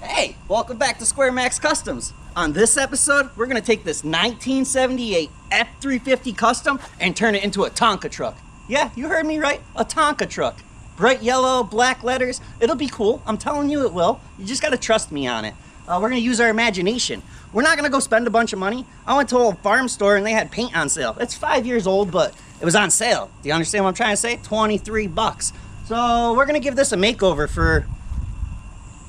Hey, welcome back to SquareMax Customs. On this episode, we're gonna take this 1978 F350 Custom and turn it into a Tonka truck. Yeah, you heard me right, a Tonka truck. Bright yellow, black letters, it'll be cool, I'm telling you it will. You just gotta trust me on it. We're gonna use our imagination. We're not gonna go spend a bunch of money. I went to a farm store and they had paint on sale. It's 5 years old, but it was on sale. Do you understand what I'm trying to say? 23 bucks. So we're gonna give this a makeover for,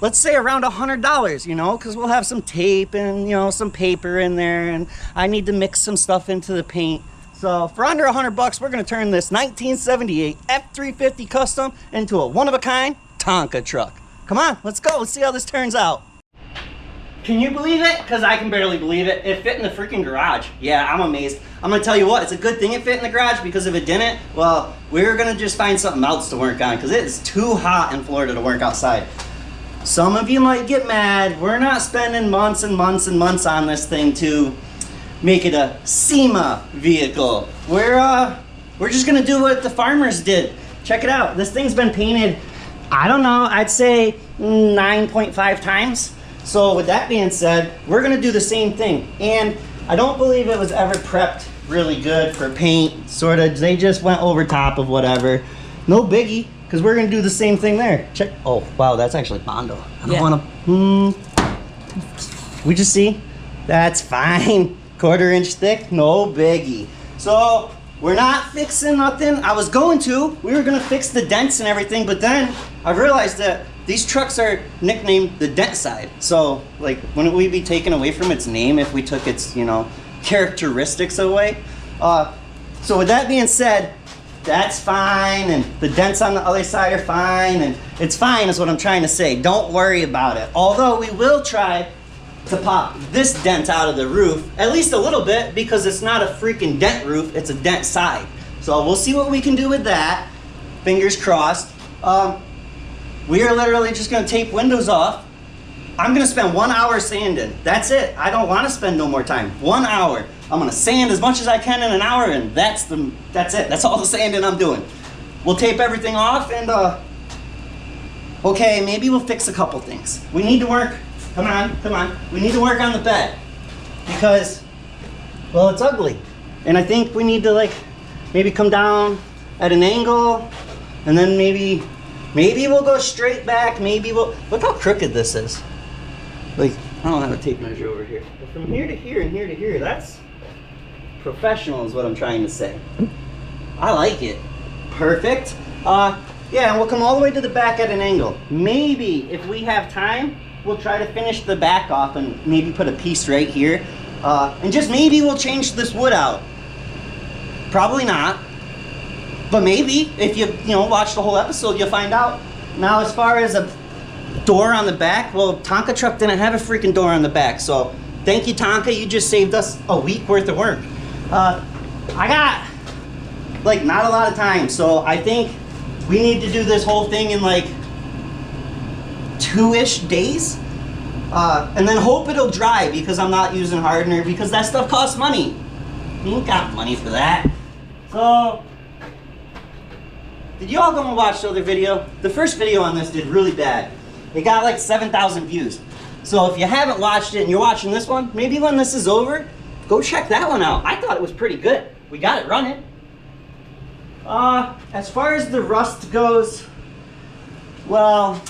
let's say around $100, you know, because we'll have some tape and, you know, some paper in there, and I need to mix some stuff into the paint. So for under 100 bucks, we're gonna turn this 1978 F350 Custom into a one-of-a-kind Tonka truck. Come on, let's go, let's see how this turns out. Can you believe it? Because I can barely believe it. It fit in the freaking garage. Yeah, I'm amazed. I'm gonna tell you what, it's a good thing it fit in the garage, because if it didn't, well, we're gonna just find something else to work on, because it is too hot in Florida to work outside. Some of you might get mad. We're not spending months and months and months on this thing to make it a SEMA vehicle. We're just gonna do what the farmers did. Check it out. This thing's been painted, I don't know, I'd say 9.5 times. So with that being said, we're gonna do the same thing. And I don't believe it was ever prepped really good for paint, sort of. They just went over top of whatever. No biggie. Because we're going to do the same thing there. Check. Oh, wow, that's actually Bondo. I don't want to... We just see? That's fine. 1/4 inch thick, no biggie. So, we're not fixing nothing. I was going to. We were going to fix the dents and everything, but then I realized that these trucks are nicknamed the dentside. So, like, wouldn't we be taken away from its name if we took its, you know, characteristics away? So, with that being said, that's fine, and the dents on the other side are fine, and it's fine is what I'm trying to say. Don't worry about it. Although we will try to pop this dent out of the roof, at least a little bit, because it's not a freaking dent roof, it's a dent side. So we'll see what we can do with that. Fingers crossed. We are literally just gonna tape windows off. I'm gonna spend 1 hour sanding. That's it. I don't wanna spend no more time. 1 hour. I'm gonna sand as much as I can in an hour, and that's it. That's all the sanding I'm doing. We'll tape everything off, and okay, maybe we'll fix a couple things. We need to work, come on. We need to work on the bed, because, well, it's ugly. And I think we need to, like, maybe come down at an angle, and then maybe we'll go straight back. Maybe we'll, look how crooked this is. Like, I don't have a tape measure over here. But from here to here and here to here, that's professional is what I'm trying to say. I like it. Perfect. Yeah, and we'll come all the way to the back at an angle. Maybe, if we have time, we'll try to finish the back off and maybe put a piece right here. And just maybe we'll change this wood out. Probably not. But maybe, if you watch the whole episode, you'll find out. Now, as far as a door on the back, well, Tonka truck didn't have a freaking door on the back, so thank you, Tonka. You just saved us a week worth of work. I got, like, not a lot of time, so I think we need to do this whole thing in, like, 2-ish days. And then hope it'll dry, because I'm not using hardener, because that stuff costs money. You ain't got money for that. So, did you all go and watch the other video? The first video on this did really bad. It got like 7,000 views. So if you haven't watched it and you're watching this one, maybe when this is over, go check that one out. I thought it was pretty good. We got it running. As far as the rust goes, well,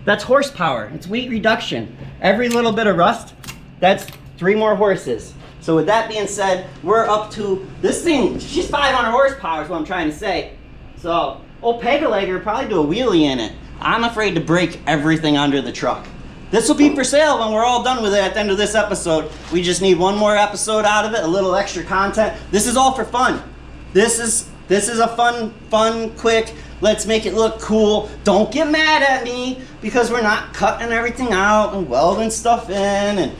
that's horsepower. It's weight reduction. Every little bit of rust, that's 3 more horses. So with that being said, we're up to, this thing, she's 500 horsepower is what I'm trying to say. So, old Peg-a-Legger probably do a wheelie in it. I'm afraid to break everything under the truck. This will be for sale when we're all done with it at the end of this episode. We just need one more episode out of it, a little extra content. This is all for fun. This is a fun, quick, let's make it look cool. Don't get mad at me, because we're not cutting everything out and welding stuff in. And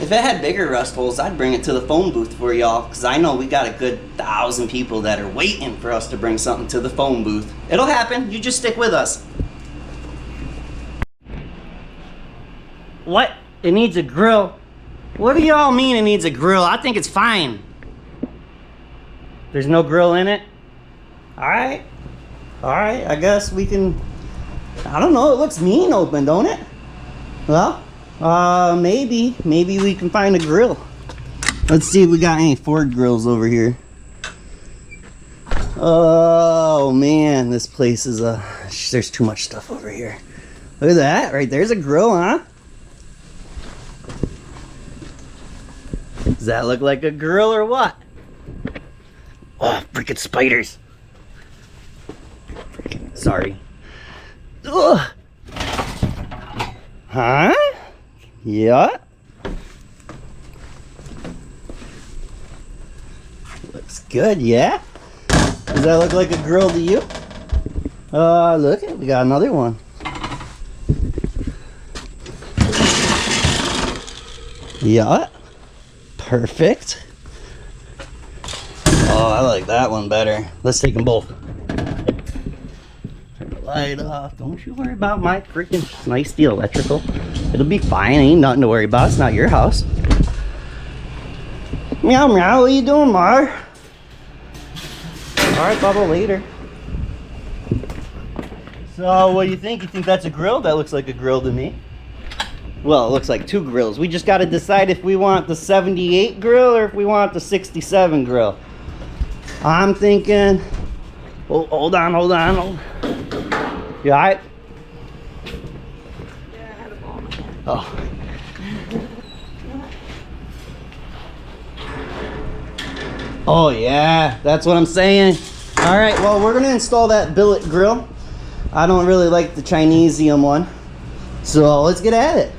if it had bigger rust holes, I'd bring it to the phone booth for y'all, because I know we got a good 1,000 people that are waiting for us to bring something to the phone booth. It'll happen. You just stick with us. What? It needs a grill. What do y'all mean it needs a grill? I think it's fine. There's no grill in it? Alright. Alright, I guess we can I don't know, it looks mean open, don't it? Well, maybe we can find a grill. Let's see if we got any Ford grills over here. Oh man, this place is there's too much stuff over here. Look at that, right there's a grill, huh? Does that look like a grill or what? Oh, freaking spiders. Sorry. Ugh. Huh? Yeah. Looks good, yeah? Does that look like a grill to you? Look, we got another one. Yeah. Perfect. Oh, I like that one better. Let's take them both. Turn the light off. Don't you worry about my freaking nice steel electrical. It'll be fine. Ain't nothing to worry about. It's not your house. Meow meow. What are you doing, Mar? Alright, Bubba, later. So, what do you think? You think that's a grill? That looks like a grill to me. Well, it looks like two grills. We just got to decide if we want the 78 grill or if we want the 67 grill. I'm thinking... Oh, hold on. You alright? Yeah, I had a ball. Oh. Oh yeah, that's what I'm saying. Alright, well we're gonna install that billet grill. I don't really like the Chinesium one. So let's get at it.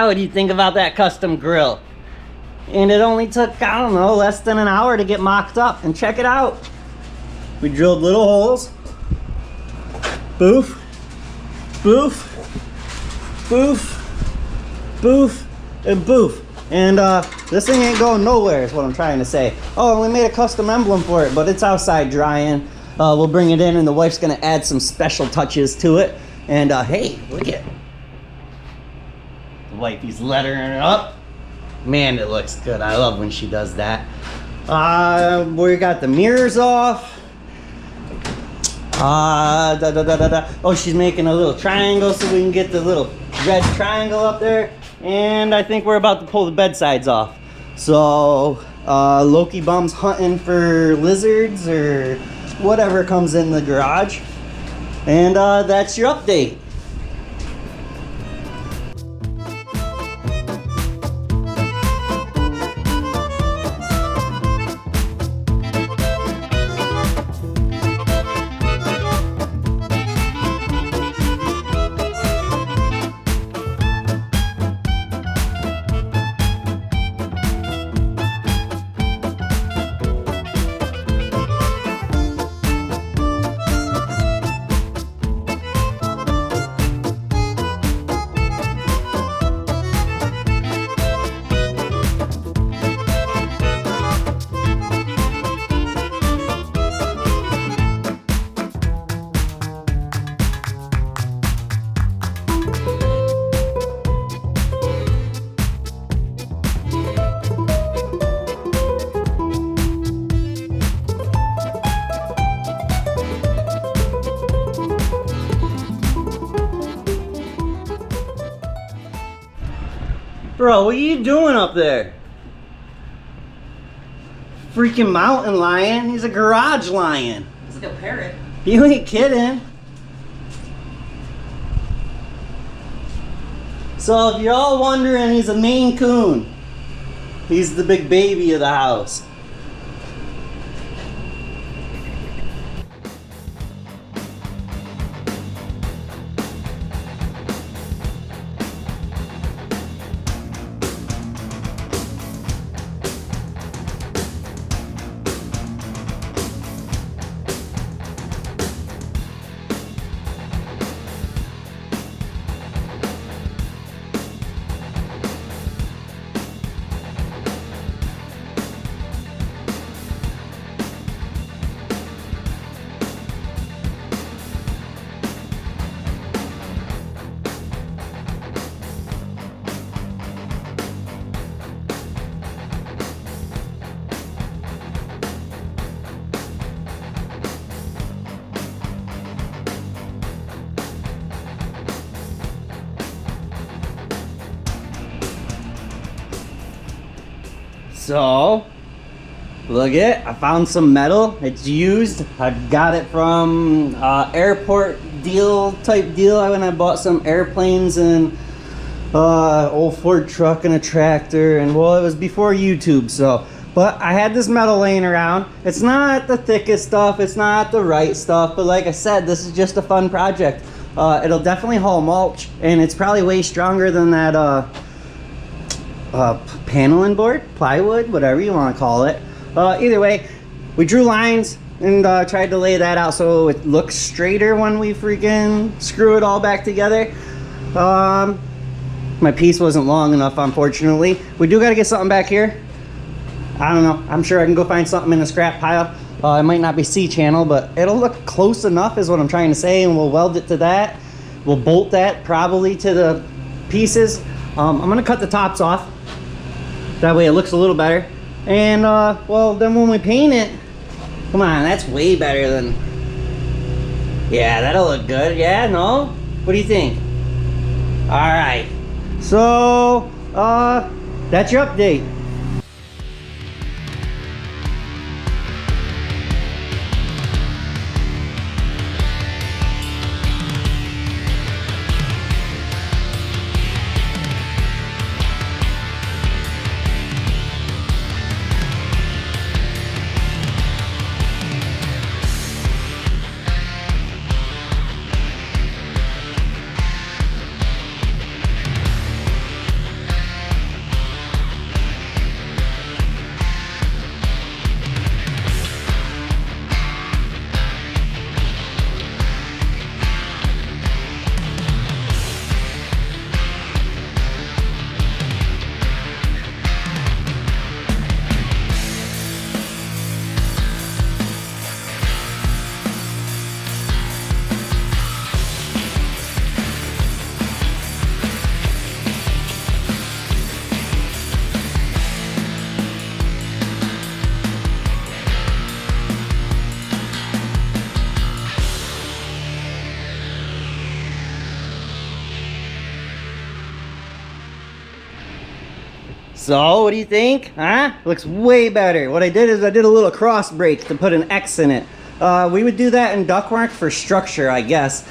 What do you think about that custom grill? And it only took, I don't know, less than an hour to get mocked up. And check it out. We drilled little holes. Boof. Boof. Boof. Boof. And boof. And this thing ain't going nowhere is what I'm trying to say. Oh, and we made a custom emblem for it, but it's outside drying. We'll bring it in and the wife's gonna add some special touches to it. And hey, look at wifey's lettering it up. Man, it looks good. I love when she does that. We got the mirrors off. Oh, she's making a little triangle so we can get the little red triangle up there. And I think we're about to pull the bed sides off. So Loki Bum's hunting for lizards or whatever comes in the garage. And that's your update. Bro, what are you doing up there? Freaking mountain lion. He's a garage lion. It's like a parrot. You ain't kidding. So if you're all wondering, he's a Maine Coon. He's the big baby of the house. So, look it, I found some metal. It's used. I got it from airport deal type deal when I bought some airplanes and old Ford truck and a tractor, and well, it was before YouTube, so. But I had this metal laying around. It's not the thickest stuff, it's not the right stuff, but like I said, this is just a fun project. It'll definitely haul mulch, and it's probably way stronger than that paneling board, plywood, whatever you want to call it. Either way, we drew lines and tried to lay that out so it looks straighter when we freaking screw it all back together. My piece wasn't long enough, unfortunately. We do got to get something back here. I don't know. I'm sure I can go find something in the scrap pile. It might not be C-channel, but it'll look close enough is what I'm trying to say, and we'll weld it to that. We'll bolt that probably to the pieces. I'm going to cut the tops off. That way it looks a little better. And, well, then when we paint it, come on, that's way better than... Yeah, that'll look good. Yeah, no? What do you think? Alright. So, that's your update. So, what do you think? Huh? Looks way better. What I did is I did a little cross break to put an X in it. We would do that in ductwork for structure, I guess.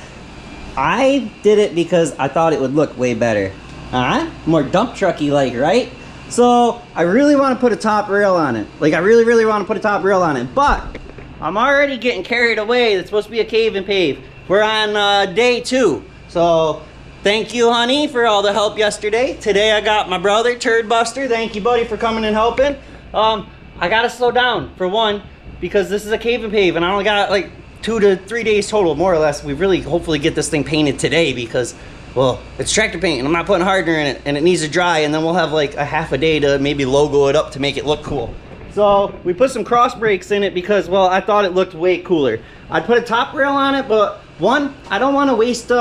I did it because I thought it would look way better. Huh? More dump trucky like, right? So, I really want to put a top rail on it. Like, I really, really want to put a top rail on it. But, I'm already getting carried away. It's supposed to be a cave and pave. We're on day 2. So, thank you, honey, for all the help yesterday. Today I got my brother, Turd Buster. Thank you, buddy, for coming and helping. I gotta slow down, for one, because this is a cave and pave, and I only got like 2 to 3 days total, more or less. We really hopefully get this thing painted today because, well, it's tractor paint, and I'm not putting hardener in it, and it needs to dry, and then we'll have like a half a day to maybe logo it up to make it look cool. So we put some cross brakes in it because, well, I thought it looked way cooler. I'd put a top rail on it, but one, I don't want to waste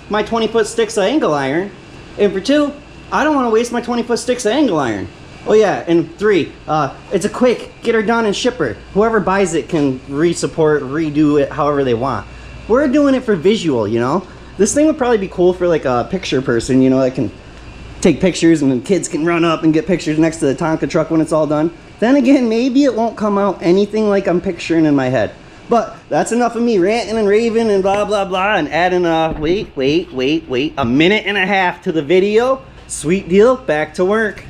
my 20-foot sticks of angle iron, and for 2, I don't want to waste my 20-foot sticks of angle iron. Oh yeah, and 3, it's a quick get her done and ship her. Whoever buys it can re-support, redo it however they want. We're doing it for visual, you know. This thing would probably be cool for like a picture person, you know, that can take pictures and the kids can run up and get pictures next to the Tonka truck when it's all done. Then again, maybe it won't come out anything like I'm picturing in my head. But that's enough of me ranting and raving and blah, blah, blah, and adding a minute and a half to the video. Sweet deal, back to work.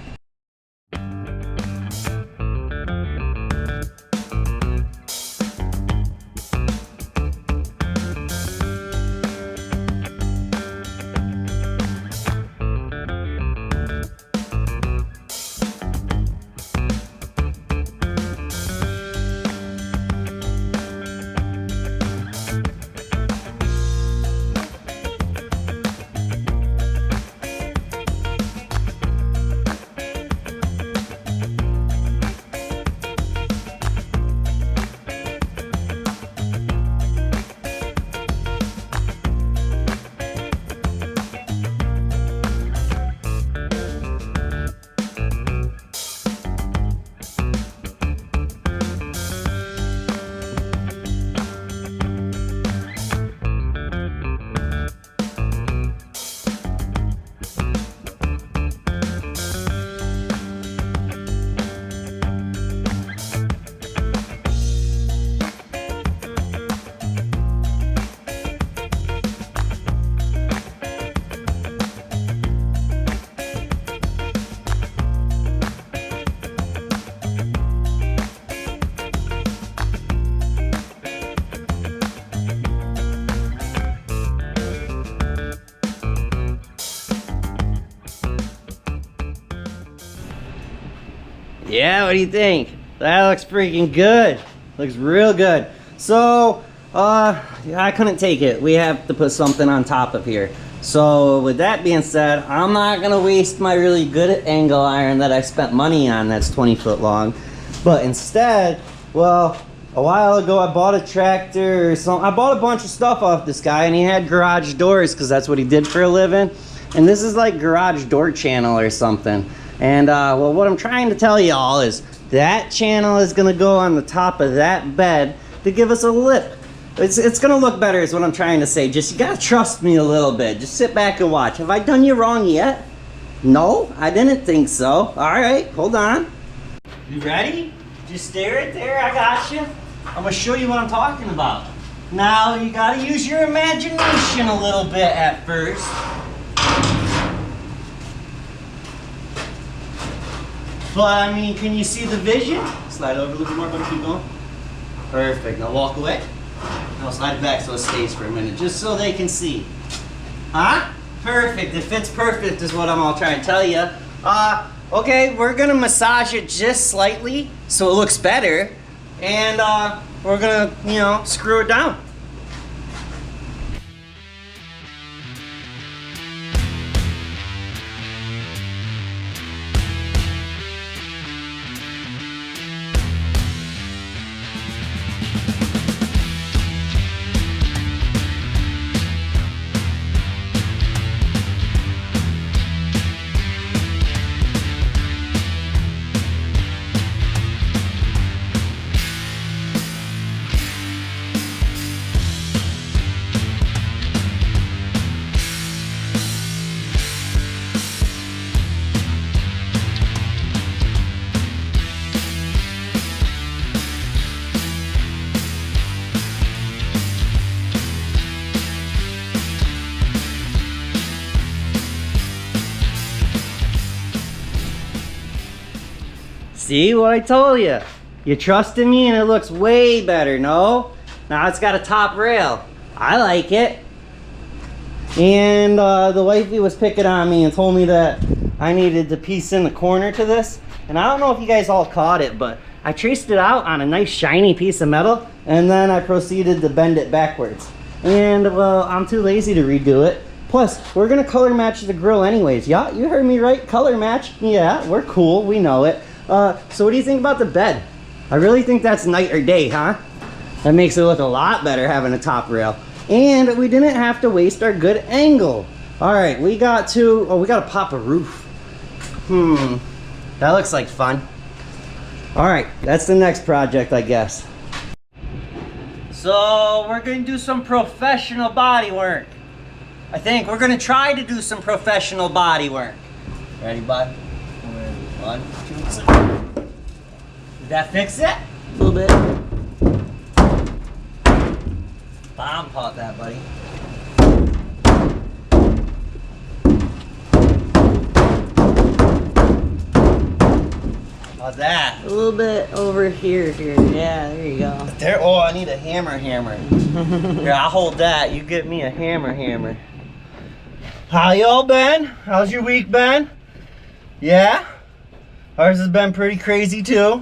Yeah, what do you think? That looks freaking good. Looks real good. So, I couldn't take it. We have to put something on top of here. So, with that being said, I'm not gonna waste my really good angle iron that I spent money on that's 20 foot long. But instead, well, a while ago I bought a tractor or something. I bought a bunch of stuff off this guy and he had garage doors because that's what he did for a living. And this is like garage door channel or something. And well, what I'm trying to tell y'all is that channel is gonna go on the top of that bed to give us a lip. It's gonna look better is what I'm trying to say. Just, you gotta trust me a little bit. Just sit back and watch. Have I done you wrong yet? No, I didn't think so. All right, hold on. You ready? Just stay right there, I got you. I'm gonna show you what I'm talking about. Now, you gotta use your imagination a little bit at first. But, I mean, can you see the vision? Slide over a little bit more, but keep going. Perfect. Now walk away. Now slide it back so it stays for a minute, just so they can see. Huh? Perfect. It fits perfect is what I'm all trying to tell you. Okay, we're gonna massage it just slightly so it looks better. And, we're gonna, you know, screw it down. See what I told you? You trusted me and it looks way better, no? Now it's got a top rail. I like it. And the wifey was picking on me and told me that I needed to piece in the corner to this. And I don't know if you guys all caught it, but I traced it out on a nice shiny piece of metal and then I proceeded to bend it backwards. And well, I'm too lazy to redo it. Plus, we're gonna color match the grill anyways. Yeah, you heard me right, color match. Yeah, we're cool, we know it. So what do you think about the bed? I really think that's night or day, huh? That makes it look a lot better having a top rail. And we didn't have to waste our good angle. All right, we got to pop a roof. That looks like fun. All right, that's the next project, I guess. So we're gonna do some professional body work. I think we're gonna try to do some professional body work. Ready, bud? One, two, three. Did that fix it? A little bit. Bomb pot that, buddy. How's that? A little bit over here. Yeah, there you go. There. Oh, I need a hammer. Here, I'll hold that. You get me a hammer. How y'all been? How's your week been? Yeah? Ours has been pretty crazy too.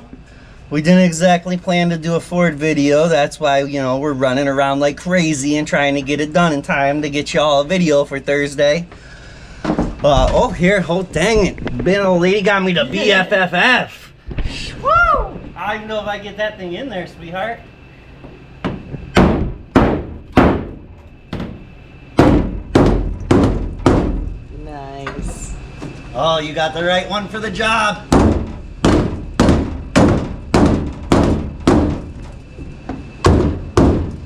We didn't exactly plan to do a Ford video. That's why, you know, we're running around like crazy and trying to get it done in time to get y'all a video for Thursday. Oh, here. Oh, dang it. Been old lady got me the BFFF. Woo! I don't even know if I get that thing in there, sweetheart. Nice. Oh, you got the right one for the job.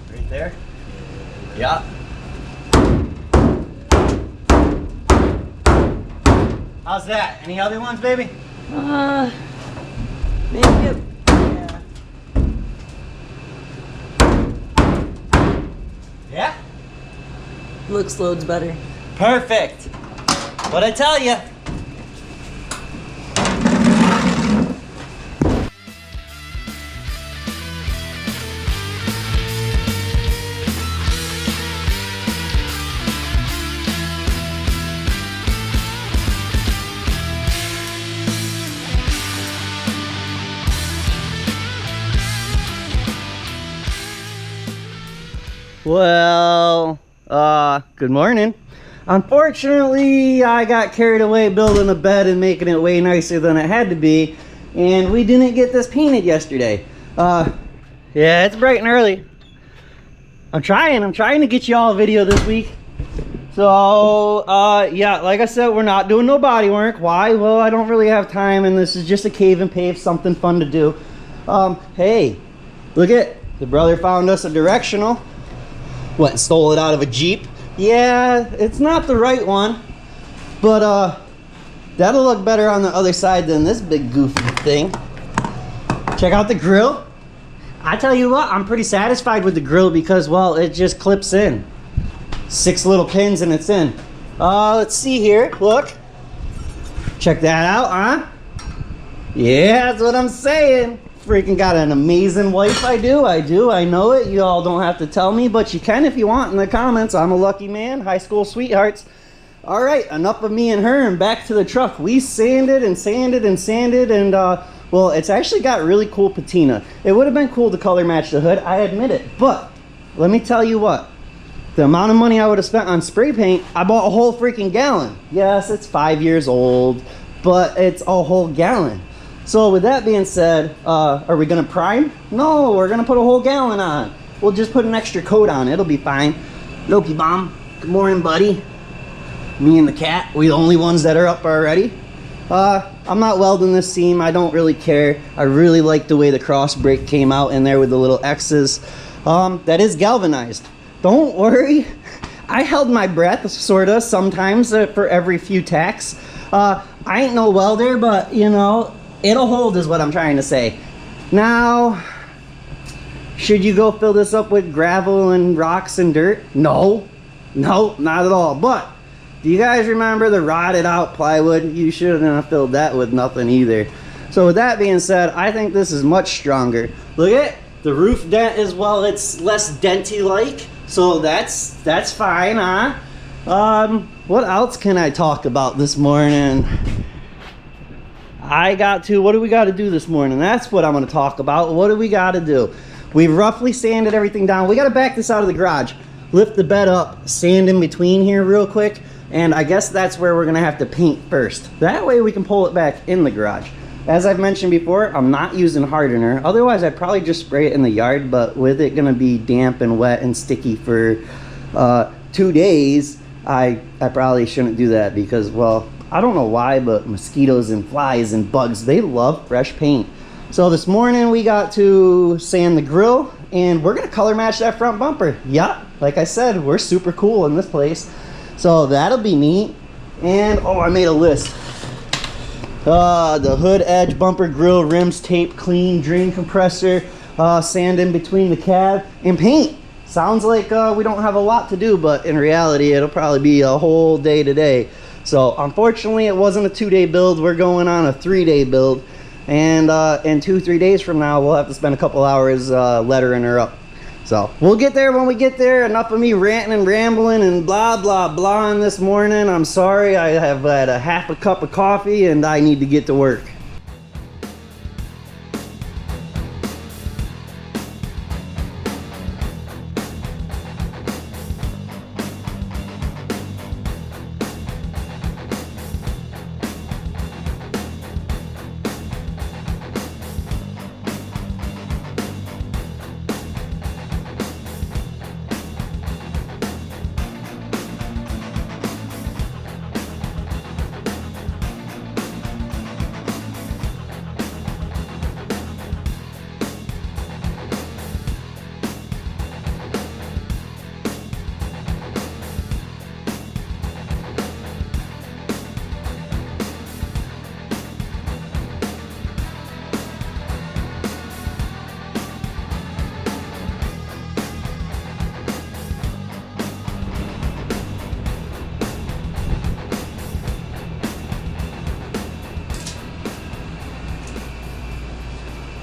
Right there? Yeah. How's that? Any other ones, baby? Maybe yeah. Yeah? Looks loads better. Perfect. What'd I tell you? Well, good morning. Unfortunately, I got carried away building a bed and making it way nicer than it had to be, and we didn't get this painted yesterday. Yeah, it's bright and early. I'm trying to get y'all a video this week. So, yeah, like I said, we're not doing no body work. Why? Well, I don't really have time, and this is just a cave and pave, something fun to do. Hey, look at, the brother found us a directional. Went and stole it out of a Jeep. Yeah, it's not the right one, but that'll look better on the other side than this big goofy thing. Check out the grill. I tell you what, I'm pretty satisfied with the grill because, well, it just clips in. 6 little pins and it's in. Let's see here, look. Check that out, huh? Yeah, that's what I'm saying. Freaking got an amazing wife. I do, I know it. You all don't have to tell me, but you can if you want in the comments. I'm a lucky man. High school sweethearts. All right, enough of me and her and back to the truck. We sanded and sanded and sanded and well, it's actually got really cool patina. It would have been cool to color match the hood, I admit it, but let me tell you what. The amount of money I would have spent on spray paint, I bought a whole freaking gallon. Yes, it's 5 years old, but it's a whole gallon. So with that being said, are we gonna prime? No, we're gonna put a whole gallon on. We'll just put an extra coat on, it'll be fine. Loki Bomb, good morning, buddy. Me and the cat, we the only ones that are up already. I'm not welding this seam, I don't really care. I really like the way the cross break came out in there with the little X's. That is galvanized. Don't worry, I held my breath, sorta, sometimes for every few tacks. I ain't no welder, but you know, it'll hold is what I'm trying to say. Now, should you go fill this up with gravel and rocks and dirt? No, not at all. But do you guys remember the rotted out plywood? You shouldn't have filled that with nothing either. So with that being said, I think this is much stronger. Look at the roof dent as well. It's less denty like, so that's fine, huh? What else can I talk about this morning? What do we got to do this morning? That's what I'm going to talk about. What do we got to do? We've roughly sanded everything down. We got to back this out of the garage, lift the bed up, sand in between here real quick, and I guess that's where we're going to have to paint first. That way we can pull it back in the garage. As I've mentioned before, I'm not using hardener. Otherwise, I'd probably just spray it in the yard, but with it going to be damp and wet and sticky for 2 days, I probably shouldn't do that because, well, I don't know why, but mosquitoes and flies and bugs, they love fresh paint. So this morning we got to sand the grill and we're gonna color match that front bumper. Yeah, like I said, we're super cool in this place. So that'll be neat. And oh, I made a list. The hood, edge, bumper, grill, rims, tape, clean, drain compressor, sand in between the cab, and paint. Sounds like we don't have a lot to do, but in reality, it'll probably be a whole day today. So unfortunately, it wasn't a 2-day build. We're going on a 3-day build. And in 2-3 days from now, we'll have to spend a couple hours lettering her up. So we'll get there when we get there. Enough of me ranting and rambling and blah, blah, blah this morning. I'm sorry, I have had a half a cup of coffee and I need to get to work.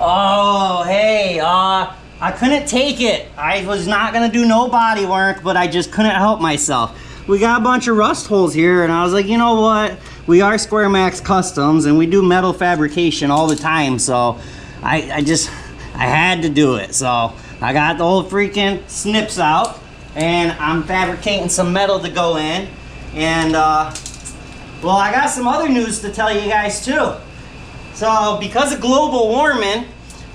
Oh, hey, I couldn't take it. I was not gonna do no body work, but I just couldn't help myself. We got a bunch of rust holes here, and I was like, you know what? We are SquareMax Customs, and we do metal fabrication all the time, so I had to do it. So I got the old freaking snips out, and I'm fabricating some metal to go in. And, well, I got some other news to tell you guys, too. So, because of global warming,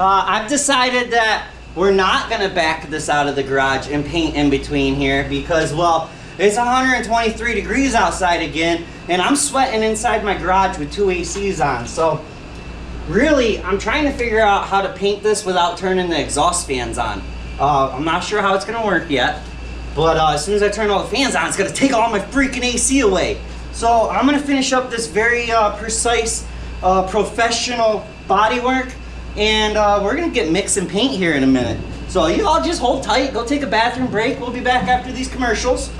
I've decided that we're not gonna back this out of the garage and paint in between here because, well, it's 123 degrees outside again, and I'm sweating inside my garage with 2 ACs on. So, really, I'm trying to figure out how to paint this without turning the exhaust fans on. I'm not sure how it's gonna work yet, but as soon as I turn all the fans on, it's gonna take all my freaking AC away. So, I'm gonna finish up this very precise professional bodywork, and we're gonna get mix and paint here in a minute. So you all just hold tight, go take a bathroom break. We'll be back after these commercials.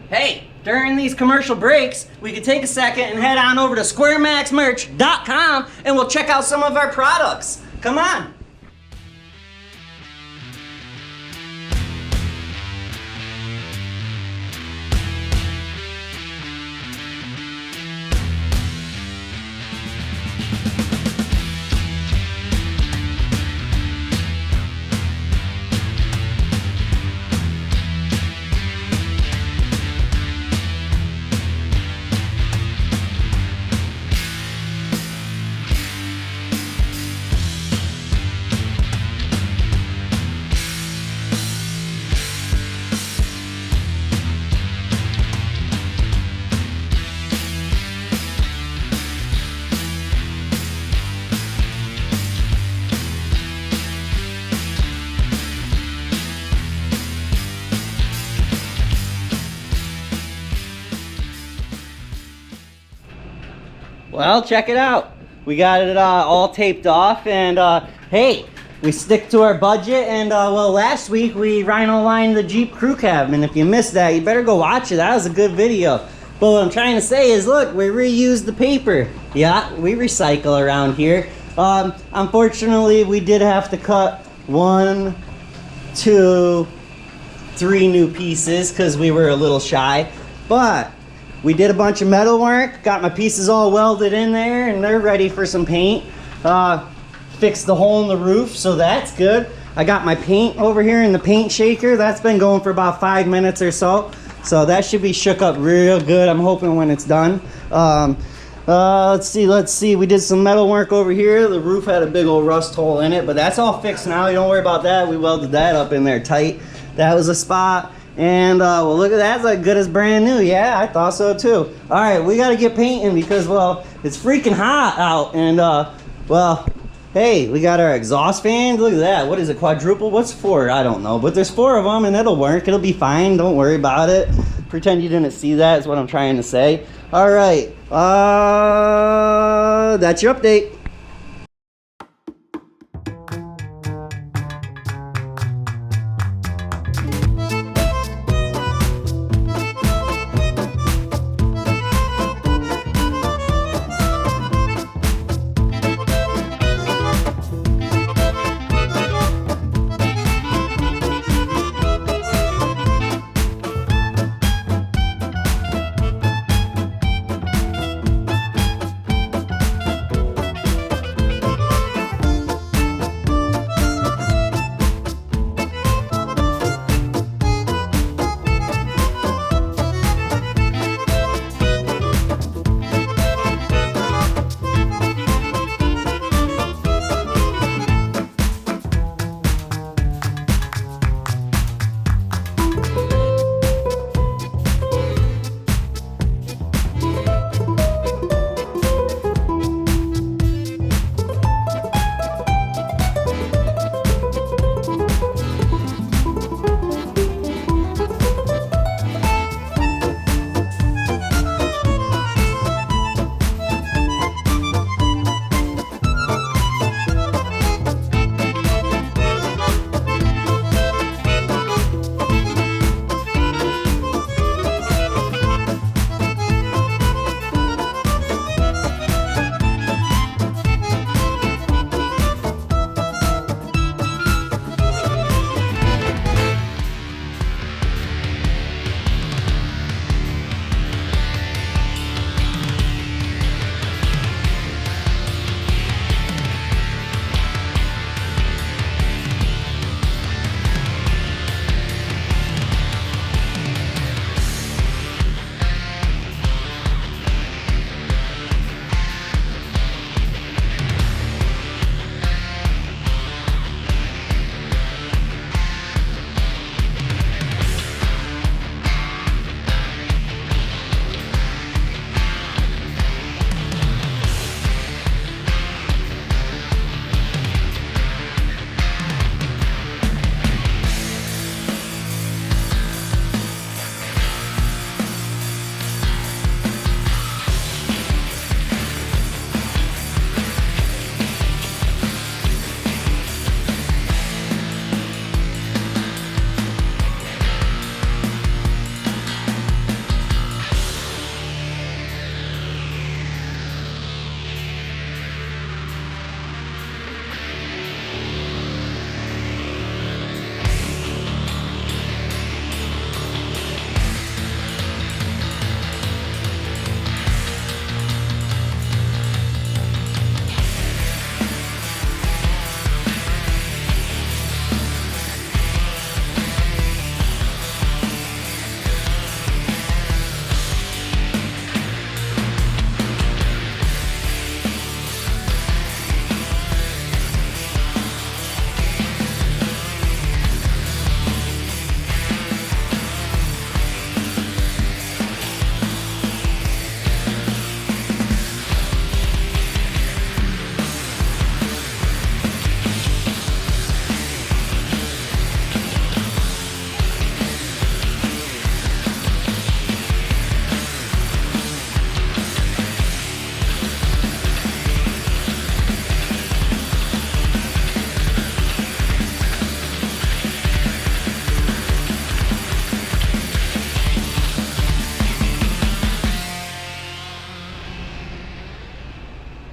Hey, during these commercial breaks, we could take a second and head on over to SquareMaxMerch.com and we'll check out some of our products. Come on. Well, check it out. We got it all taped off, and hey, we stick to our budget. And well, last week we rhino lined the Jeep crew cab, and if you missed that, you better go watch it. That was a good video. But what I'm trying to say is, look, we reused the paper. Yeah, we recycle around here. Unfortunately, we did have to cut 1, 2, 3 new pieces because we were a little shy, but we did a bunch of metal work, got my pieces all welded in there, and they're ready for some paint. Fixed the hole in the roof, so that's good. I got my paint over here in the paint shaker. That's been going for about 5 minutes or so. So that should be shook up real good, I'm hoping, when it's done. Let's see. We did some metal work over here. The roof had a big old rust hole in it, but that's all fixed now. You don't worry about that. We welded that up in there tight. That was a spot. And well, look at that, it's like good as brand new. Yeah, I thought so too. All right, we got to get painting because, well, it's freaking hot out. And well, hey, we got our exhaust fans. Look at that. What is it, quadruple? What's 4? I don't know, but there's 4 of them, and it'll work. It'll be fine. Don't worry about it. pretend you didn't see that is what I'm trying to say. All right, that's your update.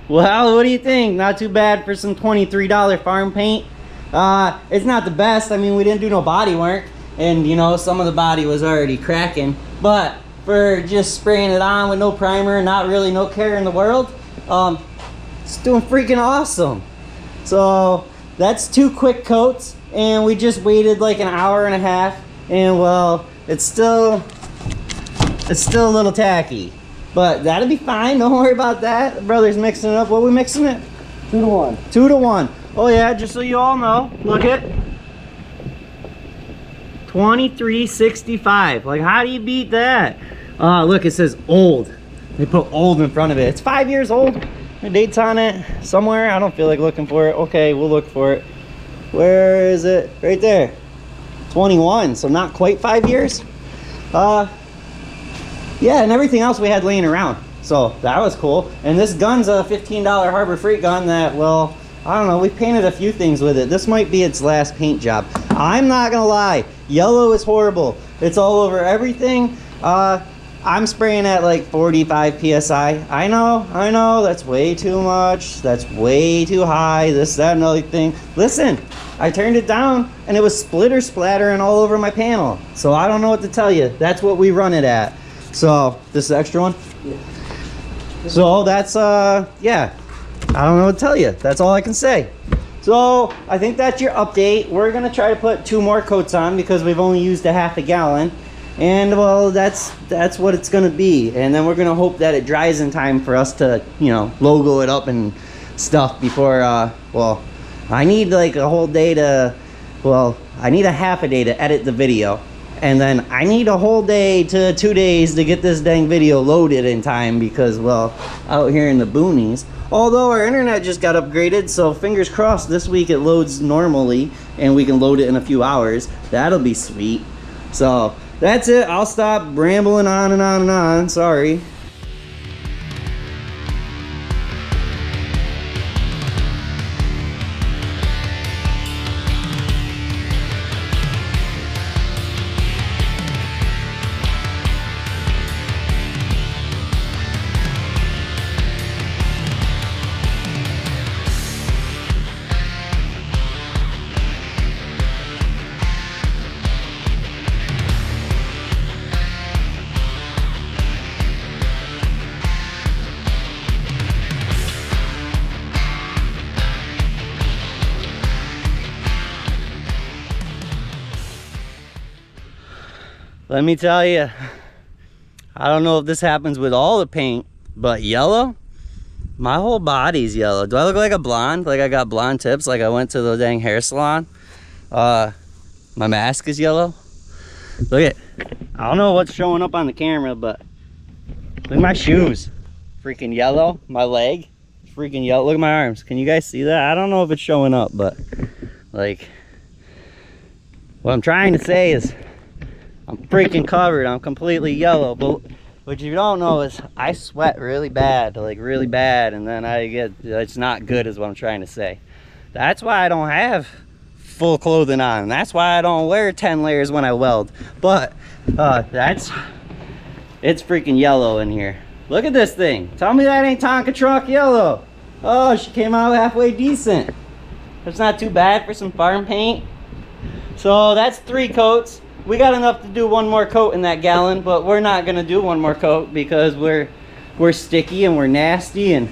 Well, what do you think? Not too bad for some $23 farm paint. It's not the best. I mean, we didn't do no body work, and you know, some of the body was already cracking. But for just spraying it on with no primer, not really no care in the world, it's doing freaking awesome. So that's 2 quick coats, and we just waited like an hour and a half, and well, it's still a little tacky. But that'll be fine, don't worry about that. The brother's mixing it up. What are we mixing it? 2 to 1. 2 to 1. Oh yeah, just so you all know, look at 23.65. Like, how do you beat that? Look, it says old. They put old in front of it. It's 5 years old. The date's on it somewhere. I don't feel like looking for it. Okay, we'll look for it. Where is it? Right there. 21, so not quite 5 years. Yeah, and everything else we had laying around. So that was cool. And this gun's a $15 Harbor Freight gun that, well, I don't know, we painted a few things with it. This might be its last paint job. I'm not gonna lie, yellow is horrible. It's all over everything. I'm spraying at like 45 PSI. I know, that's way too much. That's way too high, this, that, and other thing. Listen, I turned it down and it was splitter splattering all over my panel. So I don't know what to tell you. That's what we run it at. So, this is the extra one? Yeah. So that's, yeah. I don't know what to tell you. That's all I can say. So I think that's your update. We're gonna try to put 2 more coats on because we've only used a half a gallon. And well, that's what it's gonna be. And then we're gonna hope that it dries in time for us to, you know, logo it up and stuff before, well, I need like a whole day to, well, I need a half a day to edit the video. And then I need a whole day to 2 days to get this dang video loaded in time because, well, out here in the boonies. Although our internet just got upgraded, so fingers crossed this week it loads normally and we can load it in a few hours. That'll be sweet. So that's it. I'll stop rambling on and on and on. Sorry. Let me tell you, I don't know if this happens with all the paint, but yellow, my whole body's yellow. Do I look like a blonde? Like I got blonde tips, like I went to the dang hair salon? My mask is yellow. Look at, I don't know what's showing up on the camera, but look at my shoes. Freaking yellow. My leg, freaking yellow. Look at my arms. Can you guys see that? I don't know if it's showing up, but like, what I'm trying to say is, I'm freaking covered. I'm completely yellow. But what you don't know is I sweat really bad, like really bad, and then I get, it's not good is what I'm trying to say. That's why I don't have full clothing on. That's why I don't wear 10 layers when I weld. But it's freaking yellow in here. Look at this thing. Tell me that ain't Tonka Truck yellow. Oh, she came out halfway decent. That's not too bad for some farm paint. So that's 3 coats. We got enough to do 1 more coat in that gallon, but we're not gonna do 1 more coat because we're sticky and we're nasty, and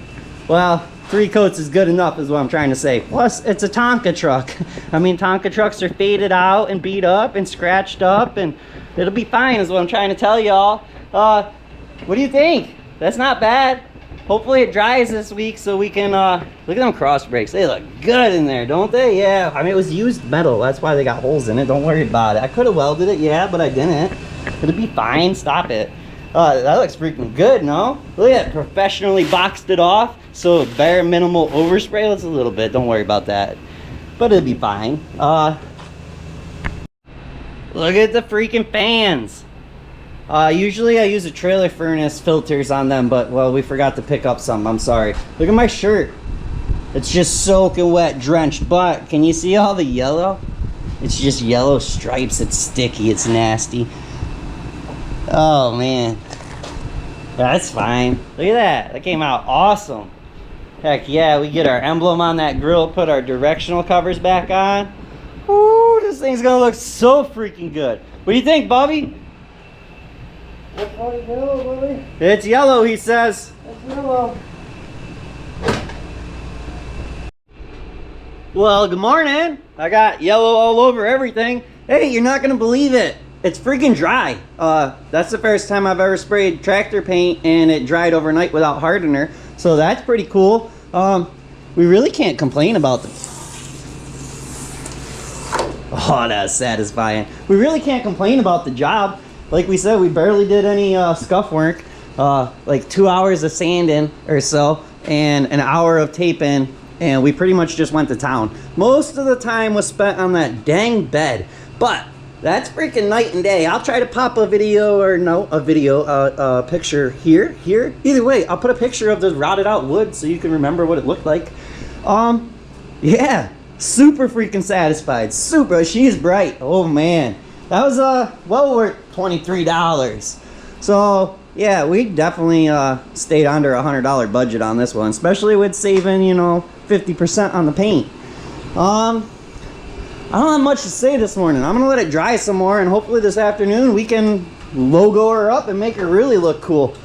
well, 3 coats is good enough is what I'm trying to say. Plus, it's a Tonka truck. I mean, Tonka trucks are faded out and beat up and scratched up, and it'll be fine is what I'm trying to tell y'all. What do you think? That's not bad. Hopefully it dries this week so we can, look at them cross brakes. They look good in there, don't they? Yeah, I mean, it was used metal. That's why they got holes in it. Don't worry about it. I could have welded it, yeah, but I didn't. It'll be fine. Stop it. That looks freaking good, no? Look at that. Professionally boxed it off. So bare minimal overspray. Let's a little bit. Don't worry about that. But it'll be fine. Look at the freaking fans. Usually I use a trailer furnace filters on them, but well, we forgot to pick up some. I'm sorry. Look at my shirt. It's just soaking wet, drenched, but can you see all the yellow? It's just yellow stripes. It's sticky. It's nasty. Oh man. That's fine. Look at that. That came out awesome. Heck yeah, we get our emblem on that grill, put our directional covers back on. Ooh, this thing's gonna look so freaking good. What do you think, Bubby? What color yellow, Willie? It's yellow, he says. It's yellow. Well, good morning. I got yellow all over everything. Hey, you're not gonna believe it. It's freaking dry. That's the first time I've ever sprayed tractor paint and it dried overnight without hardener. So that's pretty cool. We really can't complain about the... Oh, that's satisfying. We really can't complain about the job. Like we said, we barely did any scuff work. Like 2 hours of sanding or so and an hour of taping, and we pretty much just went to town. Most of the time was spent on that dang bed, but That's freaking night and day. I'll try to pop a video or a picture here. Either way, I'll put a picture of the rotted out wood so you can remember what it looked like. Yeah, super freaking satisfied. Super, she's bright. Oh man, that was well worth $23. So yeah, we definitely stayed under $100 budget on this one, especially with saving 50% on the paint. I don't have much to say this morning. I'm gonna let it dry some more, and hopefully this afternoon we can logo her up and make her really look cool.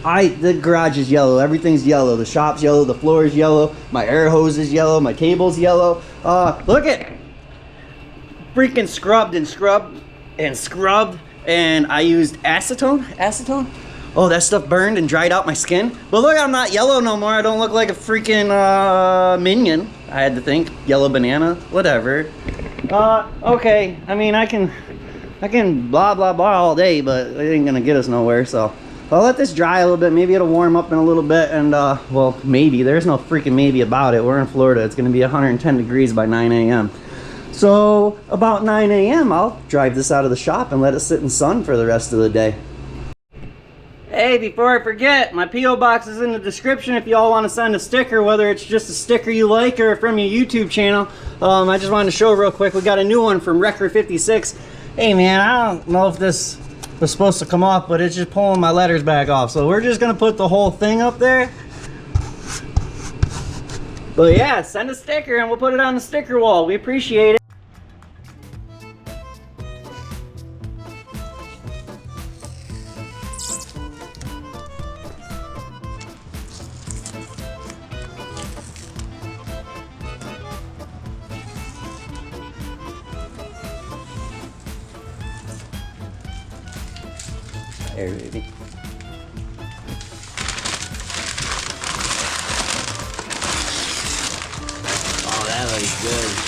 The garage is yellow. Everything's yellow. The shop's yellow. The floor is yellow. My air hose is yellow. My cable's yellow. Look at freaking scrubbed, and I used acetone. Oh, that stuff burned and dried out my skin. But look, I'm not yellow no more. I don't look like a freaking minion. I had to think yellow banana, whatever. Okay. I mean, I can blah blah blah all day, but it ain't gonna get us nowhere. So I'll let this dry a little bit. Maybe it'll warm up in a little bit, and well, maybe. There's no freaking maybe about it. We're in Florida. It's gonna be 110 degrees by 9 a.m. So about 9 a.m. I'll drive this out of the shop and let it sit in sun for the rest of the day. Hey, before I forget, my P.O. box is in the description if y'all want to send a sticker, whether it's just a sticker you like or from your YouTube channel. I just wanted to show real quick, we got a new one from Wrecker56. Hey man, I don't know if this was supposed to come off, but it's just pulling my letters back off. So we're just going to put the whole thing up there. But yeah, send a sticker and we'll put it on the sticker wall. We appreciate it. There, baby. Oh, that looks good.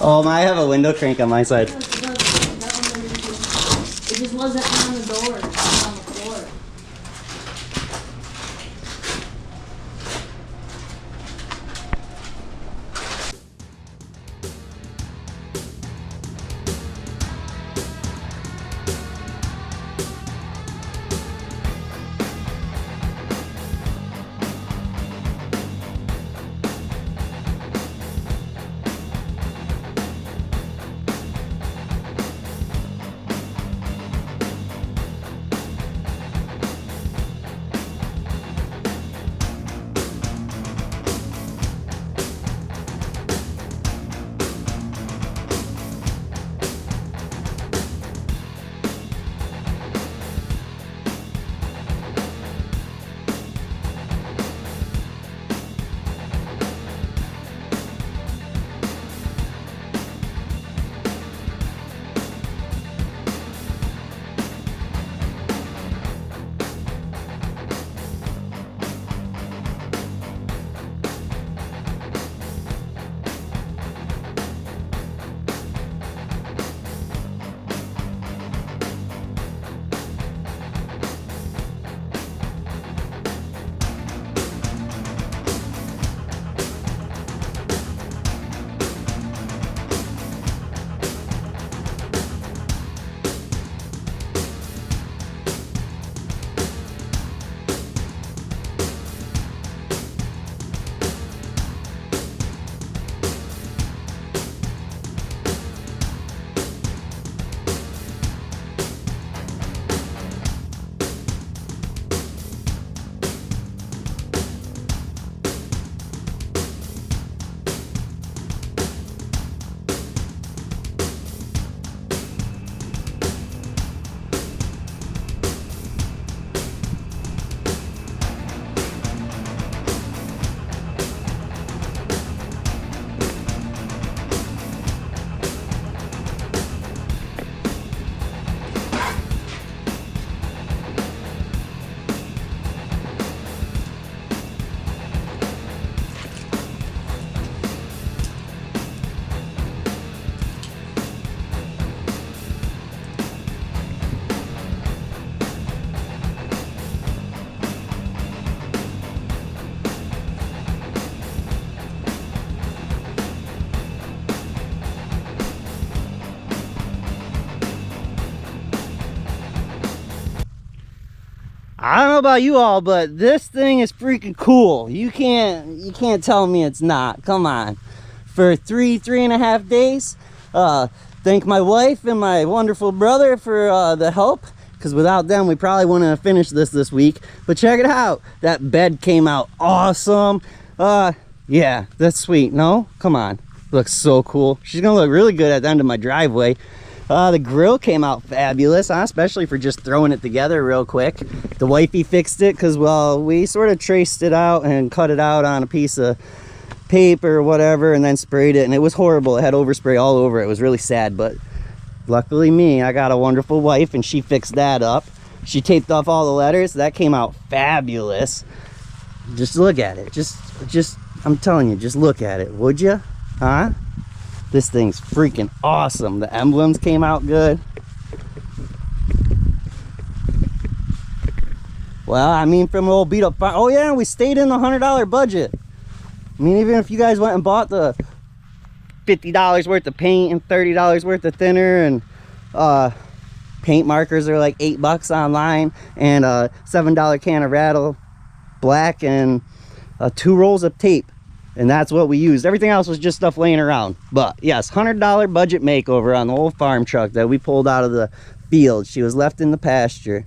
Oh, I have a window crank on my side. It just wasn't on the door, it was on the floor. I don't know about you all, but this thing is freaking cool. You can't tell me it's not. Come on. For three and a half days. Thank my wife and my wonderful brother for the help, because without them we probably wouldn't have finished this week. But check it out, that bed came out awesome. Yeah, that's sweet. No, come on, looks so cool. She's gonna look really good at the end of my driveway. The grill came out fabulous, especially for just throwing it together real quick. The wifey fixed it because, well, we sort of traced it out and cut it out on a piece of paper or whatever and then sprayed it, and it was horrible. It had overspray all over it. It was really sad, but luckily me, I got a wonderful wife and she fixed that up. She taped off all the letters. That came out fabulous. Just look at it. Just I'm telling you, just look at it, would you? Huh? This thing's freaking awesome. The emblems came out good. Well, I mean, from an old beat up fire. Oh yeah, we stayed in the $100 budget. I mean, even if you guys went and bought the $50 worth of paint and $30 worth of thinner, and paint markers are like $8 online, and a $7 can of Rattle Black, and 2 rolls of tape. And that's what we used. Everything else was just stuff laying around. But yes, $100 budget makeover on the old farm truck that we pulled out of the field. She was left in the pasture.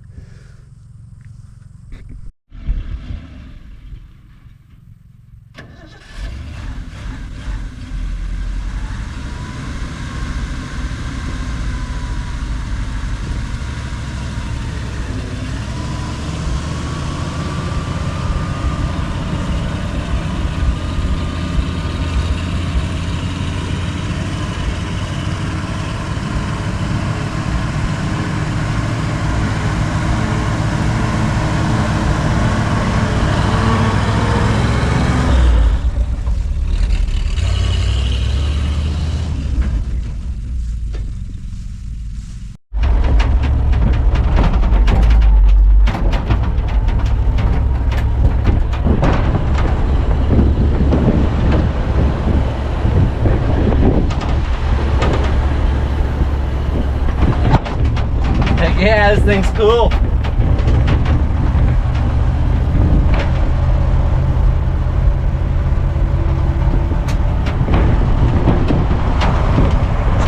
Yeah, this thing's cool.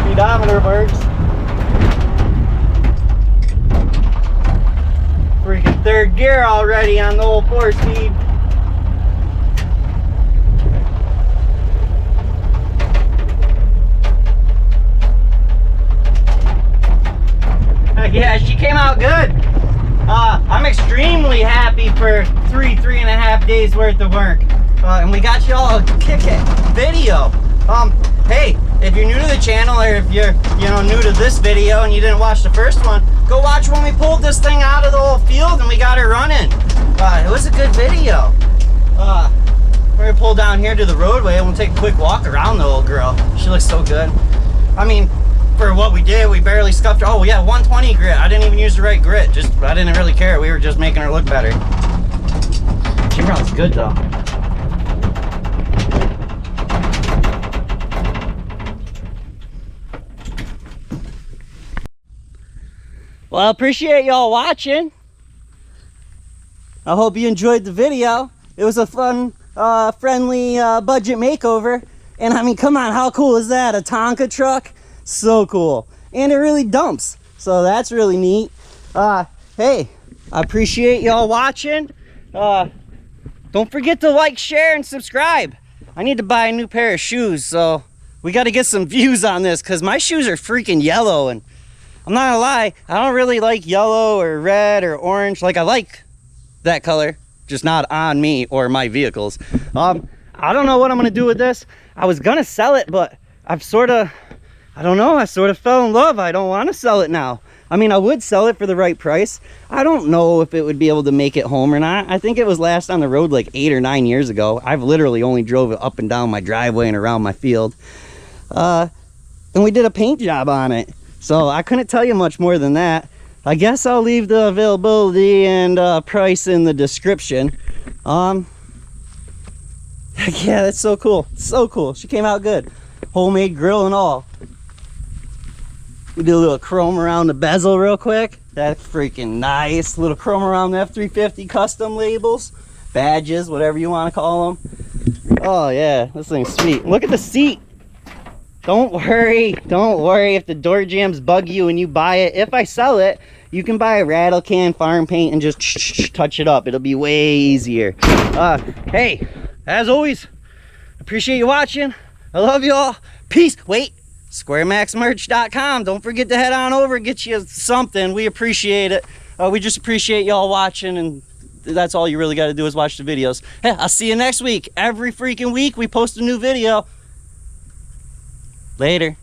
Speedometer works. Freaking 3rd gear already on the old 4-speed. Yeah, she came out good. I'm extremely happy for three and a half days worth of work. And we got you all a kick-it video. Hey, if you're new to the channel, or if you're, new to this video and you didn't watch the first one, go watch when we pulled this thing out of the old field and we got it running. It was a good video. We're gonna pull down here to the roadway and we'll take a quick walk around the old girl. She looks so good. I mean, for what we did, we barely scuffed her. Oh yeah, 120 grit. I didn't even use the right grit. I didn't really care. We were just making her look better. She runs good though. Well, I appreciate y'all watching. I hope you enjoyed the video. It was a fun, friendly budget makeover. And I mean, come on, how cool is that? A Tonka truck? So cool. And it really dumps, so that's really neat. Hey, I appreciate y'all watching. Don't forget to like, share, and subscribe. I need to buy a new pair of shoes, so we got to get some views on this, because my shoes are freaking yellow, and I'm not gonna lie, I don't really like yellow or red or orange. Like, I like that color, just not on me or my vehicles. I don't know what I'm gonna do with this. I was gonna sell it, but I've I don't know, I sort of fell in love. I don't want to sell it now. I mean, I would sell it for the right price. I don't know if it would be able to make it home or not. I think it was last on the road like 8 or 9 years ago. I've literally only drove it up and down my driveway and around my field. And we did a paint job on it. So I couldn't tell you much more than that. I guess I'll leave the availability and price in the description. Yeah, that's so cool. So cool. She came out good. Homemade grill and all. We do a little chrome around the bezel real quick. That's freaking nice. Little chrome around the F350 Custom labels, badges, whatever you want to call them. Oh yeah, this thing's sweet. Look at the seat. Don't worry if the door jambs bug you and you buy it. If I sell it, you can buy a rattle can farm paint and just touch it up. It'll be way easier. Hey, as always, appreciate you watching. I love you all. Peace. Wait, SquareMaxMerch.com. Don't forget to head on over and get you something. We appreciate it. We just appreciate y'all watching, and that's all you really got to do is watch the videos. Hey, I'll see you next week. Every freaking week we post a new video. Later.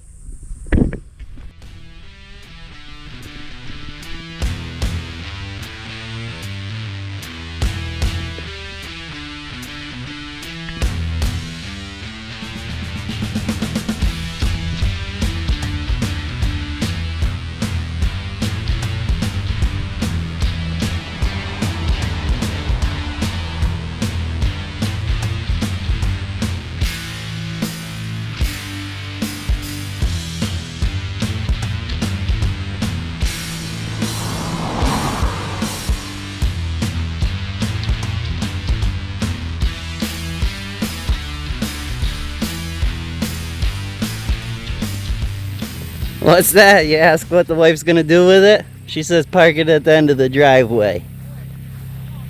What's that? You ask what the wife's gonna do with it? She says park it at the end of the driveway.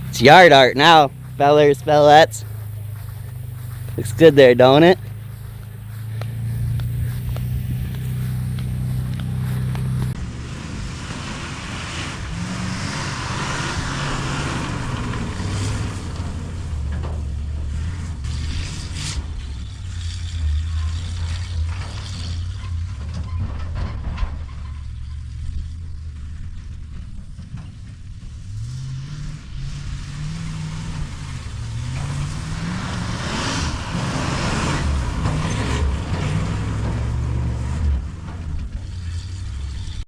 It's yard art now, fellers, fellettes. Looks good there, don't it?